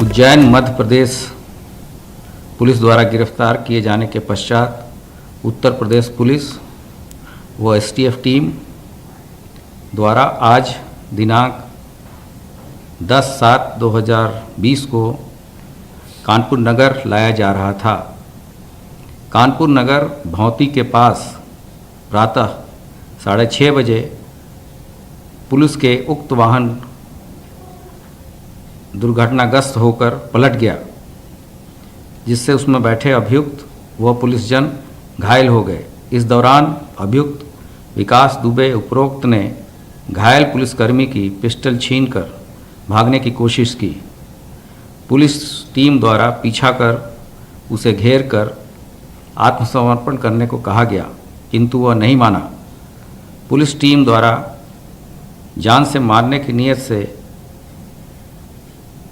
Ujjain Madhya Pradesh police द्वारा गिरफ्तार किए जाने के पश्चात उत्तर प्रदेश पुलिस व एसटीएफ टीम द्वारा आज दिनांक 10/7/2020 को कानपुर नगर लाया जा रहा था। कानपुर नगर भौंती के पास प्रातः 6:30 बजे पुलिस के उक्त वाहन दुर्घटनाग्रस्त होकर पलट गया, जिससे उसमें बैठे अभियुक्त व पुलिसजन घायल हो गए। इस दौरान अभियुक्त विकास दुबे उपरोक्त ने घायल पुलिसकर्मी की पिस्टल छीनकर भागने की कोशिश की। पुलिस टीम द्वारा पीछा कर उसे घेर कर आत्मसमर्पण करने को कहा गया, किंतु वह नहीं माना। पुलिस टीम द्वारा जान से मारने की नीयत से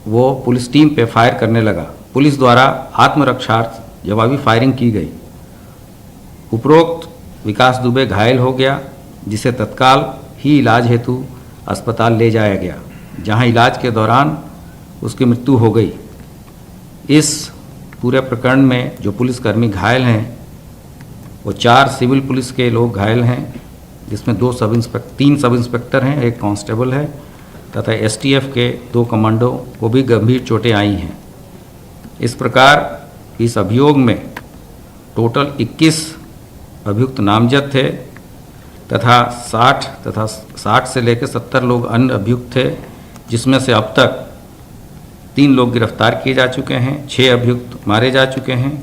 वो पुलिस टीम पे फायर करने लगा। पुलिस द्वारा आत्मरक्षार्थ जवाबी फायरिंग की गई। उपरोक्त विकास दुबे घायल हो गया, जिसे तत्काल ही इलाज हेतु अस्पताल ले जाया गया, जहां इलाज के दौरान उसकी मृत्यु हो गई। इस पूरे प्रकरण में जो पुलिसकर्मी घायल हैं वो 4 सिविल पुलिस के लोग घायल हैं, जिसमें 3 सब इंस्पेक्टर हैं, 1 कांस्टेबल है तथा एसटीएफ के 2 कमांडो को भी गंभीर चोटें आई हैं। इस प्रकार इस अभियोग में टोटल 21 अभियुक्त नामजद थे तथा 60 से लेकर 70 लोग अन्य अभियुक्त थे, जिसमें से अब तक 3 लोग गिरफ्तार किए जा चुके हैं, 6 अभियुक्त मारे जा चुके हैं।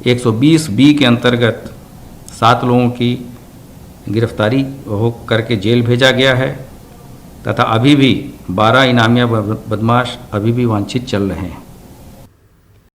120B के अंतर्गत 7 लोगों की गिरफ्तारी हो करके जेल भेजा गया है तथा अभी भी 12 इनामिया बदमाश अभी भी वांछित चल रहे हैं।